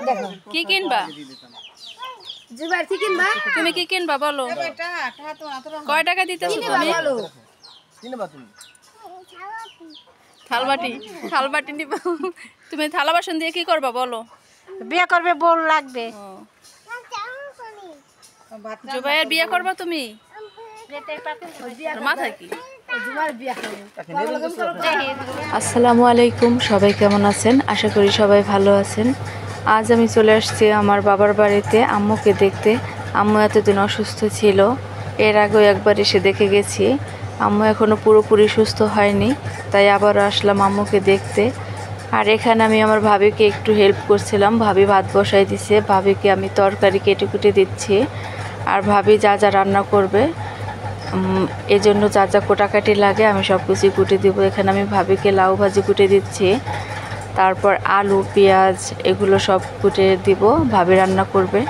দেখো কি কিনবা? জুবাইর কি কিনবা? তুমি কি কিনবা বলো? কয় টাকা দিতেছো তুমি? বলো কিনবা তুমি? থালবাটি। থালবাটি নিবা? তুমি থালা বাসন দিয়ে কি করবা বলো? বিয়ে করবে বল লাগবে। ও। জুবাইয়ের বিয়ে করবা তুমি? মাথায় কি? জুবাইর বিয়ে করবে। আসসালামু আলাইকুম, সবাই কেমন আছেন? আশা করি সবাই ভালো আছেন। আজ আমি চলে আসছি আমার বাবার বাড়িতে আম্মুকে দেখতে। আম্মু এতদিন অসুস্থ ছিল, এর আগেও একবার এসে দেখে গেছি। আম্মু এখনও পুরোপুরি সুস্থ হয়নি, তাই আবারও আসলাম আম্মুকে দেখতে। আর এখানে আমি আমার ভাবিকে একটু হেল্প করছিলাম। ভাবি ভাত বসাই দিছে, ভাবিকে আমি তরকারি কেটে কুটে দিচ্ছি। আর ভাবি যা যা রান্না করবে এজন্য যা যা কোটাকাটি লাগে আমি সব কিছুই কুটে দিব। এখানে আমি ভাবিকে লাউ ভাজি কুটে দিচ্ছি, তারপর আলু পেঁয়াজ এগুলো সব কুটে দিব, ভাবি রান্না করবে।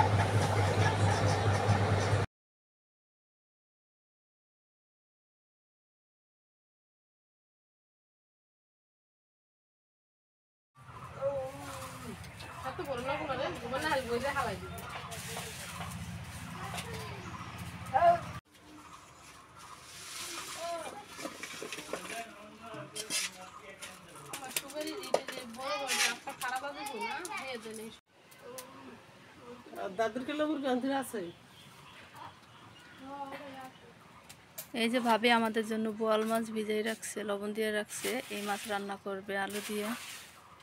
এই যে ভাবি আমাদের জন্য বোয়াল মাছ ভিজাই রাখছে, লবণ দিয়ে রাখছে। এই মাছ রান্না করবে আলু দিয়ে।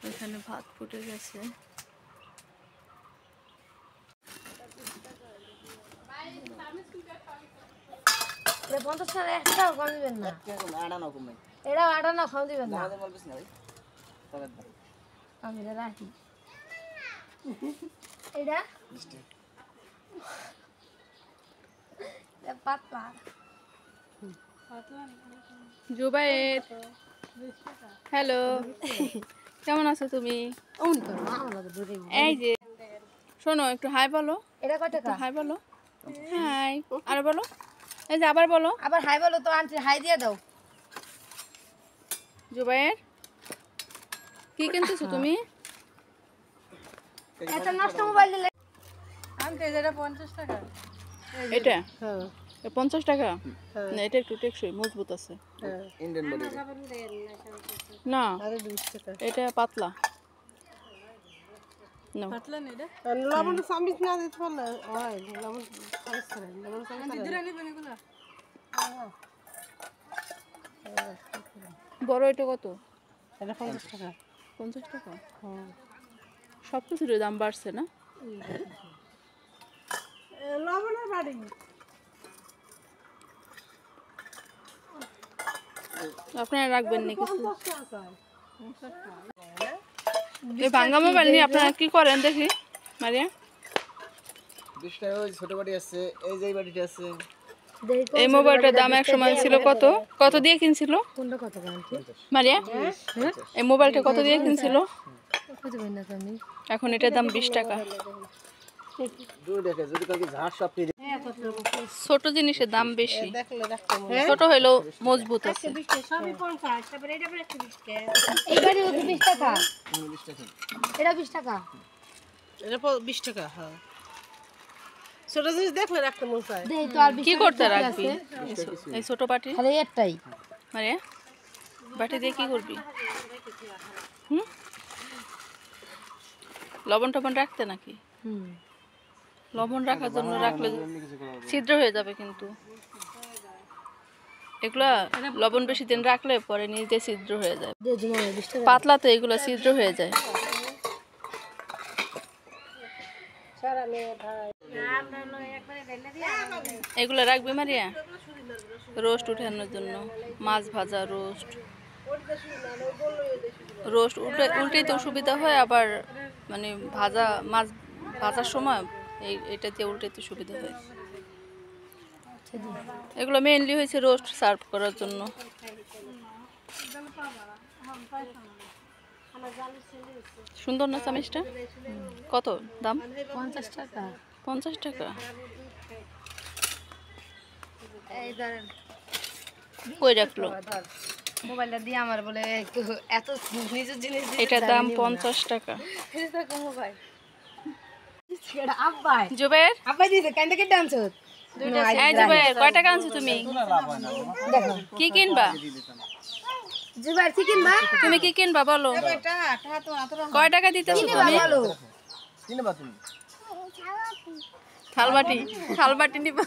এখানে ভাত ফুটে গেছে। জুবাইর, হ্যালো, কেমন আছো তুমি? এই যে শোনো, একটু হাই বলো। এটা কত টাকা? হাই বলো, হাই। আর বলো, এই যে আবার বলো। আবার হাই বলো তো, আন্টি হাই দিয়ে দাও। জুবাইর, কি কিনতেছো তুমি? একটা নষ্ট মোবাইল দিলে আনতে যেটা 50 টাকা। এটা 50 টাকা? না, এটা একটু টেকসই, মজবুত আছে। ইন্ডিয়ান বডি না, এটা পাতলা। না পাতলা নেই রে, লবণ চামিচ না দিতে পারলে হয়, লবণ চামিচ করে, লবণ চামিচ করে দিরা নিবেন এগুলা। বড় এটা কত? এটা 50 টাকা। 50 টাকা? সব কিছুর দাম বাড়ছে না? লবণের বাড়ি আপনারা রাখবেন না কিছু? এই ভাঙা মোবাইল নিয়ে আপনারা কি করেন দেখি মারিয়া? 20 টাকা ওই ছোট বাটি আছে, এই যে বাটিটা আছে। এই মোবাইলটার দাম এক সময় ছিল কত? কত দিয়ে কিনছিল কোনটা কত আন্টি? মারিয়া? এই মোবাইলটা কত দিয়ে কিনছিল? কত বই না তুমি? এখন এটার দাম 20 টাকা। 2 টাকা যদি কালকে ঝাড় সব নিয়ে ছোট জিনিসের দাম বেশি, দেখলে রাখতে ছোট হইলেও মজবুত আছে। সবই 50, তারপরে এটা পরে 20 টাকা। এইবারই 20 টাকা, 20 টাকা। এটা 20 টাকা। এটা 20 টাকা। হ্যাঁ, ছোট জিনিস দেখলে রাখতে মন চায়। দেই তো আর 20 কি করতে রাখবি এই ছোট বাটি? খালি একটাই। মারিয়া, বাটি দিয়ে কি করবি? হুম, লবণ টবণ রাখতে নাকি? লবণ রাখার জন্য রাখলে ছিদ্র হয়ে যাবে কিন্তু। এগুলা লবণ বেশি দিন রাখলে পরে নিজে ছিদ্র হয়ে যায়। দে জমা 20 টাকা। পাতলা তো এগুলো ছিদ্র হয়ে যায়। এগুলো রাখবি মারিয়া রোস্ট উঠানোর জন্য, মাছ ভাজা রোস্ট। রোস্ট উল্টেই তো সুবিধা হয়, আবার মানে ভাজা মাছ ভাজার সময় এটা দিয়ে উল্টাইতে সুবিধা হয়। এগুলো মেইনলি হয়েছে রোস্ট সার্ভ করার জন্য। সুন্দর না চামিচটা? কত দাম? 50 টাকা। 50 টাকা? এই ধরেন কই রাখলো? মোবাইলটা দিয়ে আমার বলে এত নিজের জিনিস এটার দাম 50 টাকা। মোবাইল আব্বাই জুবাইর, আব্বাই দিছে কেন থেকে ডান্স হত এই জুবাইর কয় টাকা আনছো তুমি? দেখো কি কিনবা? জুবাইর ঠিক কিনবা তুমি কি কিনবা বলো? কয় টাকা দিতেছো তুমি? বলো কিনবা তুমি? থালবাটি, থালবাটি নিবা।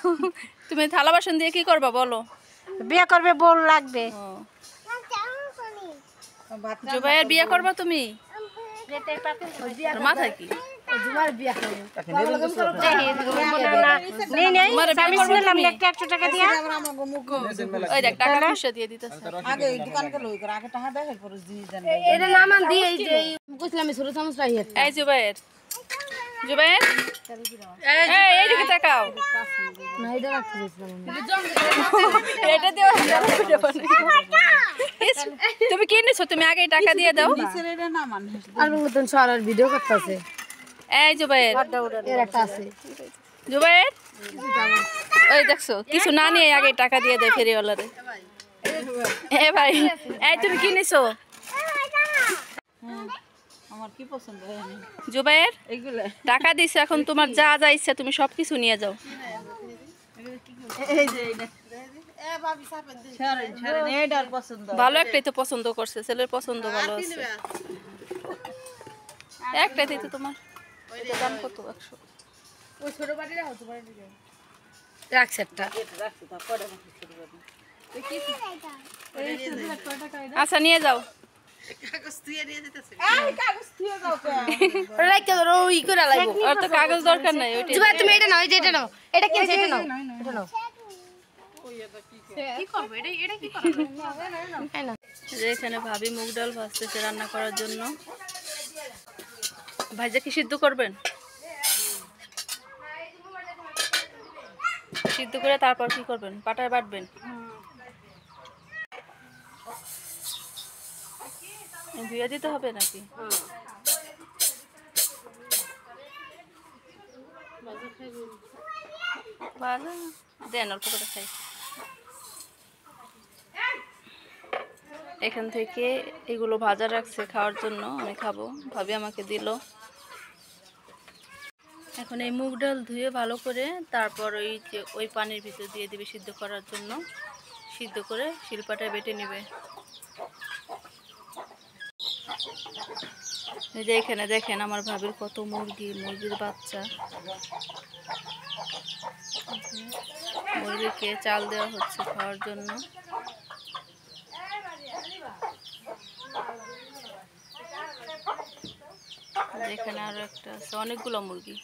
তুমি থালা বাসন দিয়ে কি করবা বলো? বিয়ে করবে বল লাগবে ও। জুবাইর বিয়ে করবা তুমি? তোর মাথায় কি? জুবাইর বিয়া করে নেই নেই তোমার বিয়ে আমি করবা শুনলাম তুমি? একটা 100 টাকা দিয়া ওই দেখ টাকা পয়সা দিয়ে দিতেছে। এটা নামান দিয়ে এই যে কইছিলাম আমি ছোট চামচ রাখি এই জুবাইর, জুবাইর এইদিকে তাকাও। না এটা রাখতে চাইছিলাম এটা দিও। তুমি কি নিছো? তুমি আগে টাকা দিয়ে দাও। আর মতন সরার ভিডিও করতেছে এই জুবাইর, এর একটা আছে জুবাইর ওই দেখছো কিছু না নিয়ে আগে টাকা দিয়ে দেয় ফেরিওয়ালারে। এ ভাই, এই তুমি কি নিছো? জুবাইর টাকা দিছে, এখন তোমার যা যা ইচ্ছা তুমি সবকিছু নিয়ে যাও। ভালো একটাই তো পছন্দ করছে, ছেলের পছন্দ ভালো আছে। একটাই তো তোমার। এটা দাম কত? 100। ওই ছোট বাটিটা হতো বাটিটা রাখছ একটা আচ্ছা নিয়ে যাও। ওরা রাখতে ধরো ই করে লাগবো আর তো কাগজ দরকার নাই। ওইটা জুবাইর তুমি এটা নাও এই যে এটা নাও এটা কি এটা নাও এটা নাও কি করব এটা কি করব যে এখানে ভাবি মুগ ডাল ভাজতেছে রান্না করার জন্য। ভাজা কি সিদ্ধ করবেন? সিদ্ধ করে তারপর কি করবেন? পাটায় বাটবেন? ধুয়ে দিতে হবে নাকি? ভাজা দেন অল্প করে খাই। এখান থেকে এগুলো ভাজা রাখছে খাওয়ার জন্য, আমি খাবো। ভাবি আমাকে দিল। এখন এই মুগ ডাল ধুয়ে ভালো করে তারপর ওই পানির ভিতর দিয়ে দিবে সিদ্ধ করার জন্য। সিদ্ধ করে শিলপাটায় বেটে নেবে। এই যে এখানে দেখেন আমার ভাবির কত মুরগির বাচ্চা। মুরগিকে চাল দেওয়া হচ্ছে খাওয়ার জন্য। এখানে আরো একটা আছে, অনেকগুলো মুরগি।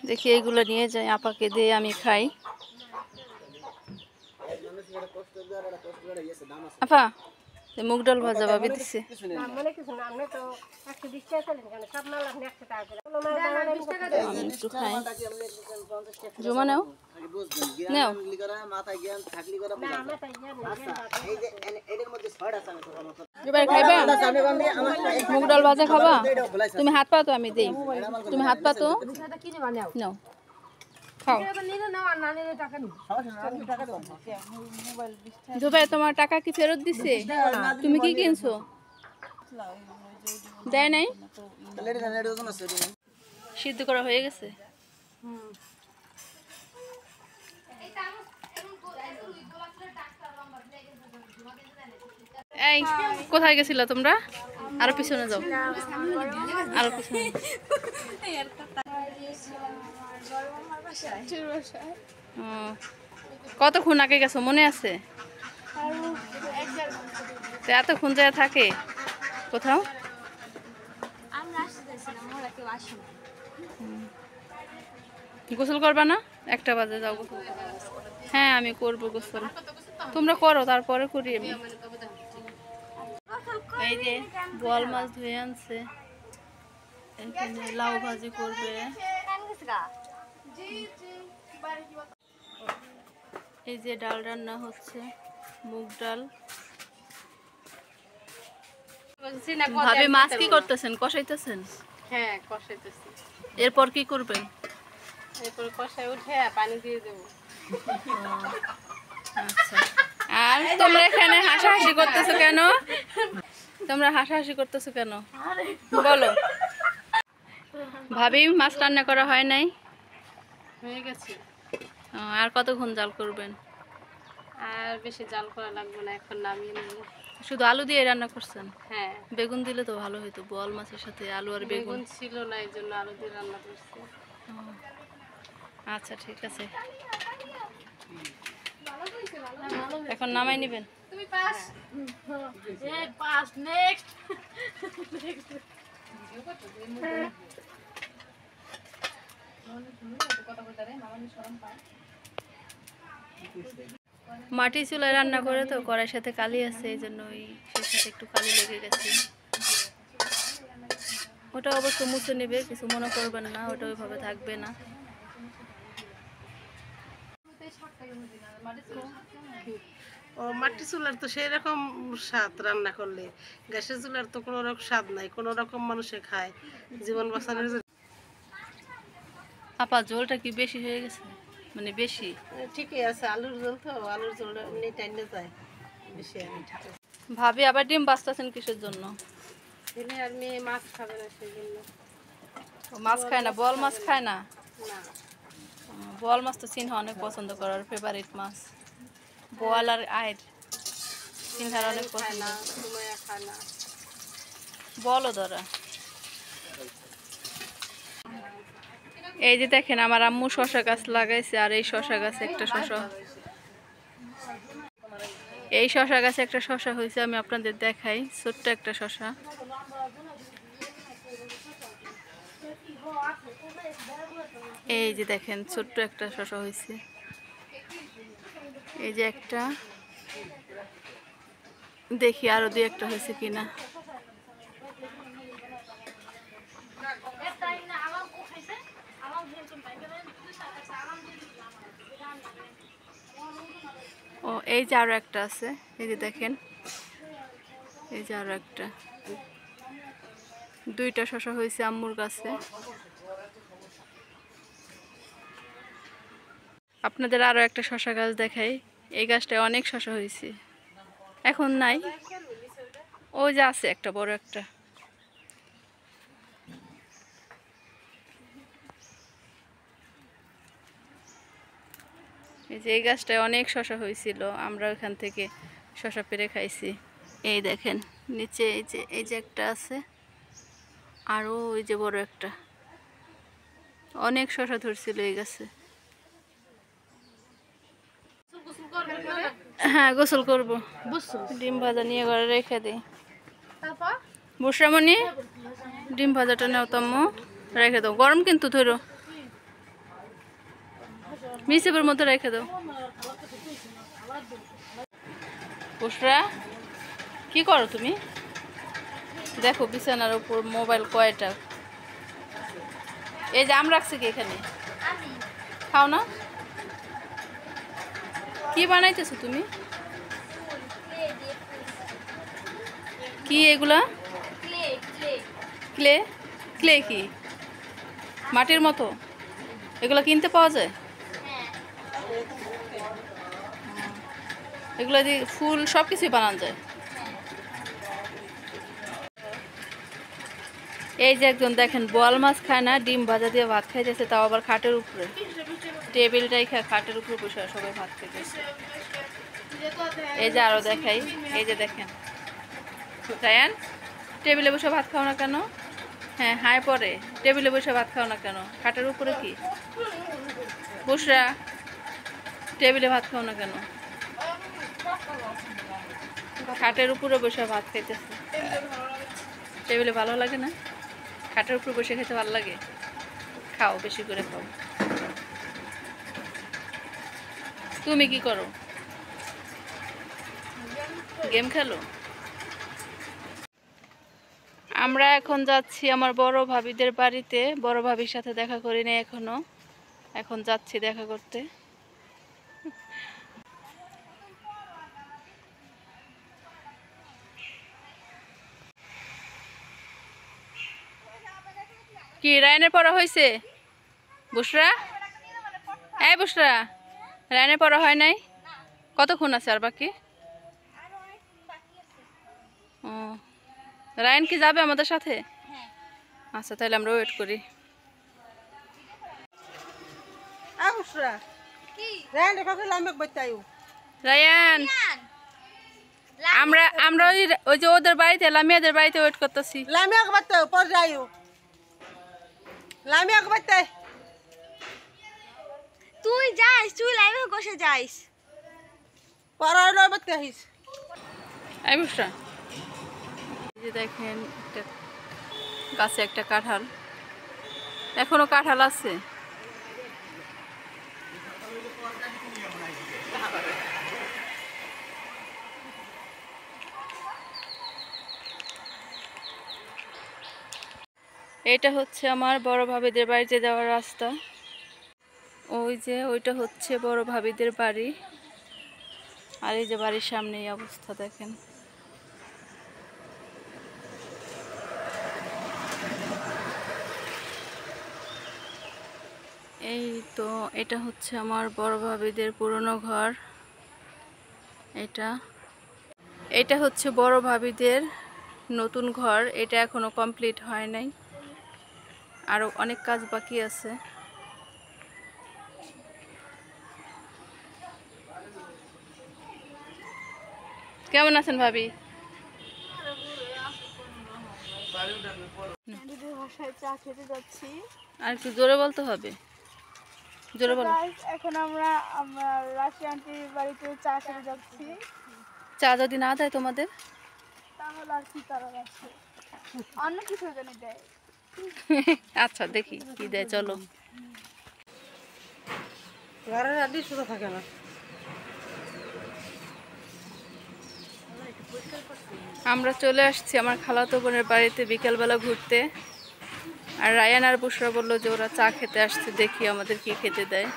দেখি এইগুলো নিয়ে যাই, আপাকে দিয়ে আমি খাই। আপা মুগ ডাল ভাজা ভাবি দিচ্ছে। মানে কিছু না আমি তো 120 টাকা চলেন কেন সব মাল আপনি 100 টাকা করে আমি একটু খাই। জমা নাও নাও। এবার খাইবা? মুগ ডাল ভাজা খাবা? তুমি হাত পা তো আমি দেই। তুমি হাত পা তো নাও, খাও। জুবাই তোমার টাকা কি ফেরত দিছে? তুমি কি কিনছো? দেয় নাই? সিদ্ধ করা হয়ে গেছে? এই কোথায় গেছিলা তোমরা? আরো পিছনে যাও, আরো পিছনে। কতক্ষণ আগে গেছো মনে আছে? তো এতক্ষণ যায় থাকে কোথাও? গোসল করবা না? 1টা বাজে যাও গোসল। হ্যাঁ আমি করবো গোসল, তোমরা করো তারপরে করি আমি। এই যে বোয়াল মাছ ধুয়ে আনছে, এখানে লাউ ভাজি করবে। এই যে ডাল রান্না হচ্ছে, মুগ ডাল। ভাবি মাছ কি করতেছেন? কষাইতেছেন? হ্যাঁ কষাইতেছি। এরপর কি করবেন? এরপরে কষায় উঠে পানি দিয়ে দেবো। আচ্ছা, আর তোমরা এখানে হাসাহাসি করতেছো কেন? তোমরা হাসাহাসি করতেছো কেন বলো? ভাবি মাছ রান্না করা হয় নাই? হয়ে গেছে। আর কতক্ষণ জাল করবেন? আর বেশি জাল করা লাগবে না, এখন নামিয়ে নেব। শুধু আলু দিয়ে রান্না করছেন? হ্যাঁ, বেগুন দিলে তো ভালো হতো, বোয়াল মাছের সাথে আলু আর বেগুন। বেগুন ছিল না, এই জন্য আলু দিয়ে রান্না করছি। আচ্ছা ঠিক আছে, এখন নামাই নেবেন। তুমি পাস পাস নেক্সট মাটি চুলায় রান্না করে তো কড়াইয়ের সাথে কালি আছে, এই জন্য ওই সেই সাথে একটু কালি লেগে গেছে। ওটা অবশ্য মুছে নেবে, কিছু মনে করবেন না, ওটা ওইভাবে থাকবে না। ও মাটি চুলার তো সেই রকম স্বাদ, রান্না করলে গ্যাসের চুলার তো কোনো রকম স্বাদ নাই, কোনো রকম মানুষে খায় জীবন বাঁচানোর জন্য। আপা ঝোলটা কি বেশি হয়ে গেছে? মানে বেশি? ঠিকই আছে, আলুর ঝোল তো, আলুর ঝোল এমনি টাইনে যায় বেশি। আমি ঠিক আছে। ভাবি আবার ডিম বাঁচতেছেন কিসের জন্য? দিনে আর মেয়ে মাছ খাবে না, সেই জন্য। ও মাছ খায় না? বল মাছ খায় না? না, বোয়াল মাছ তো সিনহা অনেক পছন্দ করার ফেভারিট মাছ। বোয়াল আর আয়ের সিনহার অনেক খায় পছন্দ। না, সুমাইয়া খায় না। বলো ধরা। এই যে দেখেন আমার আম্মু শশা গাছ লাগাইছে, আর এই শশা গাছে একটা শশা, এই শশা গাছে একটা শশা হয়েছে, আমি আপনাদের দেখাই। ছোট্ট একটা শশা, এই যে দেখেন ছোট্ট একটা শশা হয়েছে। এই যে একটা, দেখি আরো দুই একটা হয়েছে কিনা। ও এই যে আরো একটা আছে, এই যে দেখেন, এই যে আরো একটা, দুইটা শশা হয়েছে আম্মুর কাছে। আপনাদের আরো একটা শশা গাছ দেখাই। এই গাছটায় অনেক শশা হয়েছে, এখন নাই, ওই যে আছে একটা বড় একটা। এই যে এই গাছটায় অনেক শশা হয়েছিল, আমরা ওইখান থেকে শশা পেরে খাইছি। এই দেখেন নিচে এই যে একটা আছে, আরও ওই যে বড় একটা, অনেক শশা ধরছিল এই গাছে। হ্যাঁ গোসল করব, ডিম ভাজা নিয়ে ঘরে রেখে দিই। বুসরামণি ডিম ভাজাটা নাও তম্মু, রেখে দাও, গরম কিন্তু ধরো, মিসেবের মধ্যে রেখে দাও। বুসরা কি করো তুমি? দেখো বিছানার উপর মোবাইল কয়টা, এই যে আম রাখছি কি এখানে, খাও না? কি বানাইতেছো তুমি? কি এগুলা? ক্লে? ক্লে কি মাটির মতো? এগুলা কিনতে পাওয়া যায়? এগুলো দিয়ে ফুল সব কিছুই বানানো যায়। এই যে একজন দেখেন বোয়াল মাছ খায় না, ডিম ভাজা দিয়ে ভাত খাইতেছে, তাও আবার খাটের উপরে, টেবিলটাই খাটের উপরে বসে সবাই ভাত খাইতেছে। এই যে আরো দেখাই, এই যে দেখেন জায়ান, টেবিলে বসে ভাত খাও না কেন? হ্যাঁ হাই পরে, টেবিলে বসে ভাত খাও না কেন? খাটের উপরে কি বসরা, টেবিলে ভাত খাও না কেন? খাটের উপরে বসে ভাত খাইতেছে, টেবিলে ভালো লাগে না? খাটের উপরে বসে খেতে ভালো লাগে, খাও বেশি করে খাও। তুমি কি করো? গেম খেলো? আমরা এখন যাচ্ছি আমার বড় ভাবিদের বাড়িতে, বড় ভাবির সাথে দেখা করি নাই এখনো, এখন যাচ্ছি দেখা করতে। কি রায়নের পড়া হয়েছে বুসরা? এই বুসরা, রায়নের পড়া হয় নাই? কতক্ষণ আছে আর বাকি? ও, রায়ন কি যাবে আমাদের সাথে? আচ্ছা, তাহলে আমরা ওয়েট করি। রায়ান, আমরা আমরা ওই যে ওদের বাড়িতে লামিয়াদের বাড়িতে ওয়েট করতেছি। তুই যাইস, তুই লাইভে বসে যাইস। এই বুসরা, এই যে দেখেন একটা গাছে একটা কাঁঠাল, এখনো কাঁঠাল আছে। এটা হচ্ছে আমার বড় ভাবিদের বাড়িতে যাওয়ার রাস্তা। ওই যে ওইটা হচ্ছে বড় ভাবিদের বাড়ি, আর এই যে বাড়ির সামনে এই অবস্থা দেখেন। এই তো এটা হচ্ছে আমার বড় ভাবিদের পুরনো ঘর। এটা হচ্ছে বড় ভাবিদের নতুন ঘর, এটা এখনো কমপ্লিট হয় নাই, আরো অনেক কাজ বাকি আছে। কেমন আছেন ভাবি? চা খেতে যাচ্ছি। আর একটু জোরে বলতে হবে, জোরে বলো। এখন আমরা রাশিয়া আন্টির বাড়িতে চা খেতে যাচ্ছি। চা যদি না দেয় তোমাদের? তাহলে আর কি করার আছে, অন্য কিছু জানি দেয়। আচ্ছা, দেখি কি দেয়, চলো। থাকে না। আমরা চলে আসছি আমার খালাতো বোনের বাড়িতে বিকেলবেলা ঘুরতে। আর রায়ান আর বুসরা বললো যে ওরা চা খেতে আসছে, দেখি আমাদের কি খেতে দেয়।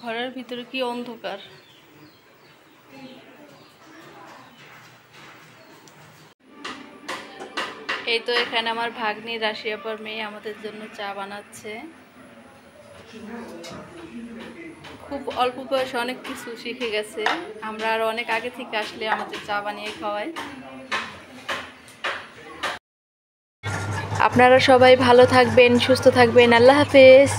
ঘরের ভিতরে কি অন্ধকার। এই তো এখানে আমার ভাগ্নি রাশিয়াপার মেয়ে আমাদের জন্য চা বানাচ্ছে। খুব অল্প বয়সে অনেক কিছু শিখে গেছে, আমরা আরো অনেক আগে থেকে আসলে আমাদের চা বানিয়ে খাওয়াই। আপনারা সবাই ভালো থাকবেন, সুস্থ থাকবেন। আল্লাহ হাফেজ।